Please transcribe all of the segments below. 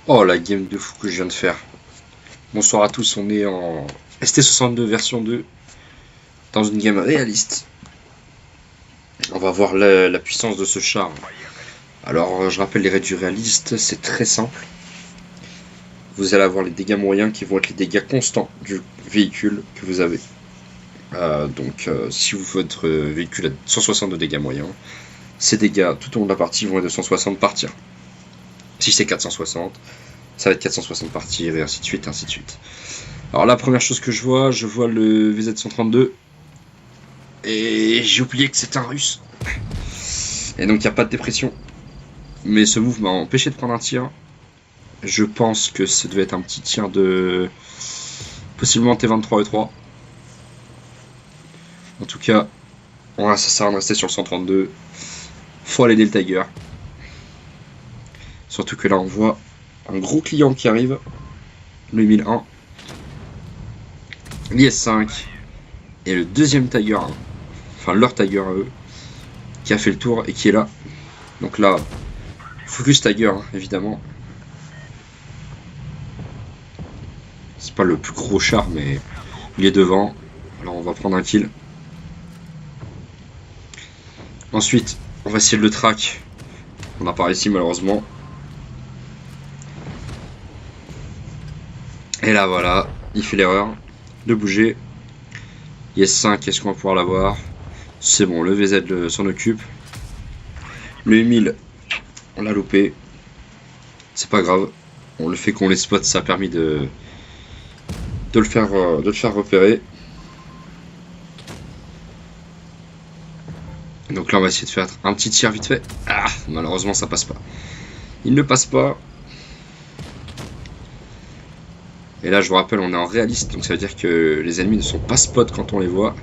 Oh, la game de fou que je viens de faire. Bonsoir à tous, on est en ST62 version 2, dans une game réaliste. On va voir la puissance de ce char. Alors, je rappelle les règles du réaliste, c'est très simple. Vous allez avoir les dégâts moyens qui vont être les dégâts constants du véhicule que vous avez. Si votre véhicule a 160 de dégâts moyens, ces dégâts tout au long de la partie vont être de 160 partir. Si c'est 460, ça va être 460 partir, et ainsi de suite, ainsi de suite. Alors la première chose que je vois le VZ-132, et j'ai oublié que c'était un russe. Et donc il n'y a pas de dépression. Mais ce move m'a empêché de prendre un tir. Je pense que ça devait être un petit tir de... possiblement T23 E3. En tout cas, ça sert à rester sur le 132. Faut aller aider le Tiger. Surtout que là on voit un gros client qui arrive. Le 1001. L'IS-5. Et le deuxième Tiger, enfin leur Tiger à eux, qui a fait le tour et qui est là. Donc là, focus Tiger, évidemment. C'est pas le plus gros char, mais il est devant. Alors on va prendre un kill. Ensuite, on va essayer de le track. On n'a pas réussi malheureusement. Et là voilà, il fait l'erreur de bouger. IS-5, est-ce qu'on va pouvoir l'avoir? C'est bon, le VZ s'en occupe. Le 1000, on l'a loupé. C'est pas grave. On le fait qu'on les spot, ça a permis de le faire repérer. Donc là on va essayer de faire un petit tir vite fait. Ah, malheureusement ça passe pas. Il ne passe pas. Et là je vous rappelle, on est en réaliste, donc ça veut dire que les ennemis ne sont pas spots quand on les voit.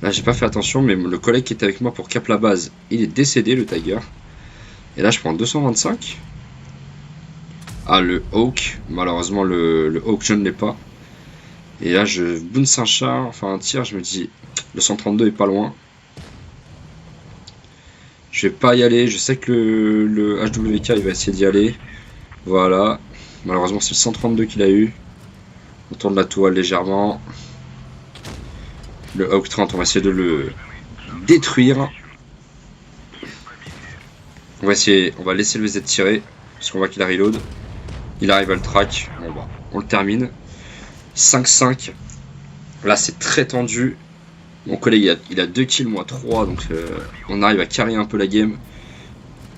Là j'ai pas fait attention, mais le collègue qui était avec moi pour cap la base, il est décédé, le Tiger. Et là je prends 225. Ah, le Hawk, malheureusement le Hawk je ne l'ai pas. Et là je bounce un char, enfin un tir, je me dis le 132 est pas loin. Je vais pas y aller, je sais que le HWK il va essayer d'y aller. Voilà, malheureusement c'est le 132 qu'il a eu. On tourne la toile légèrement. Le Hawk 30, on va essayer de le détruire. On va laisser le VZ tirer, parce qu'on voit qu'il a reload. Il arrive à le track, bon bah, on le termine. 5-5, là c'est très tendu. Mon collègue il a 2 kills, moi 3, donc on arrive à carrer un peu la game.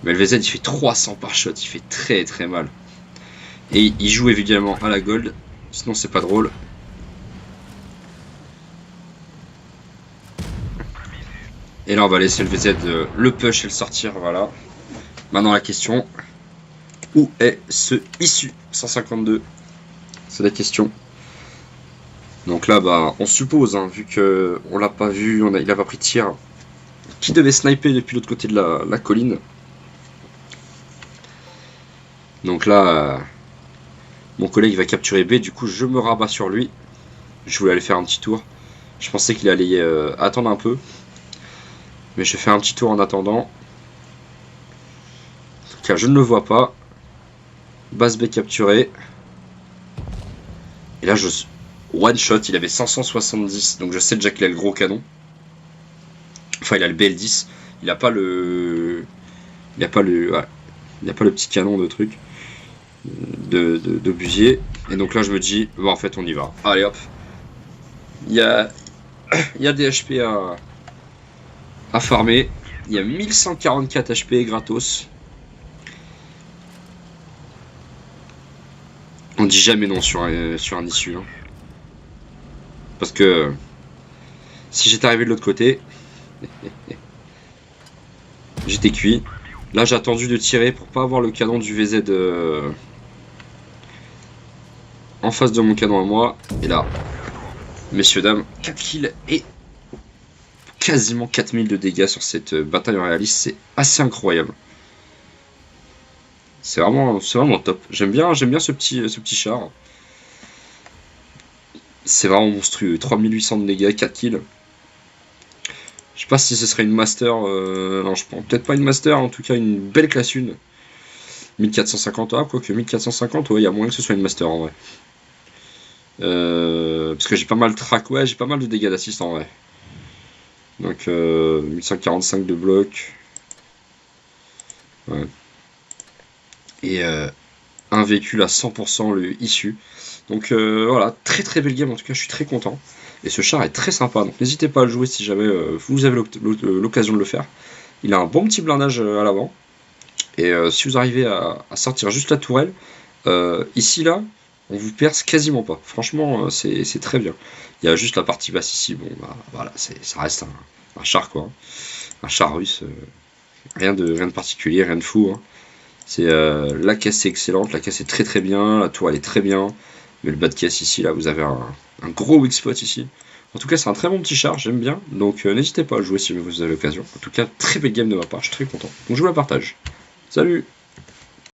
Mais le VZ il fait 300 par shot, il fait très très mal. Et il joue évidemment à la gold, sinon c'est pas drôle. Et là on va laisser le VZ le push et le sortir, voilà. Maintenant la question, où est ce issu 152? C'est la question. Donc là bah on suppose, hein, vu que on l'a pas vu, il a pas pris de tir, qui devait sniper depuis l'autre côté de la colline. Donc là mon collègue va capturer B, du coup je me rabats sur lui. Je voulais aller faire un petit tour. Je pensais qu'il allait attendre un peu. Mais je fais un petit tour en attendant. En tout cas, je ne le vois pas. Base B capturée. Et là, one shot, il avait 570. Donc je sais déjà qu'il a le gros canon. Enfin, il a le BL10. Il n'a pas le... Il n'a pas le... Ouais. Il n'a pas le petit canon de truc. De busier. Et donc là, je me dis, bon, en fait, on y va. Allez, hop. Il y a des HP à farmer. Il y a 1144 HP gratos. On dit jamais non sur un issue. Hein. Parce que si j'étais arrivé de l'autre côté, j'étais cuit. Là j'ai attendu de tirer pour pas avoir le canon du VZ en face de mon canon à moi. Et là, messieurs dames, 4 kills et quasiment 4000 de dégâts sur cette bataille en réaliste. C'est assez incroyable. C'est vraiment top. J'aime bien ce petit char. C'est vraiment monstrueux. 3800 de dégâts, 4 kills. Je sais pas si ce serait une master. Non, je pense peut-être pas une master, en tout cas une belle classe 1. 1450, ah, quoique 1450, ouais, il y a moyen que ce soit une master en vrai. Parce que j'ai pas mal de track, ouais, j'ai pas mal de dégâts d'assist en vrai. Donc 1145 de bloc. Ouais. Et un véhicule à 100% le issu. Donc voilà, très très belle game en tout cas, je suis très content. Et ce char est très sympa, donc n'hésitez pas à le jouer si jamais vous avez l'occasion de le faire. Il a un bon petit blindage à l'avant. Et si vous arrivez à sortir juste la tourelle, ici là, on vous perce quasiment pas. Franchement, c'est très bien. Il y a juste la partie basse ici, bon bah voilà, ça reste un char quoi. Un char russe. Rien de particulier, rien de fou, hein. La caisse est excellente, la caisse est très très bien, la tour elle est très bien, mais le bas de caisse ici, là vous avez un gros weak spot ici. En tout cas c'est un très bon petit char, j'aime bien, donc n'hésitez pas à le jouer si vous avez l'occasion. En tout cas très belle game de ma part, je suis très content. Donc je vous la partage. Salut!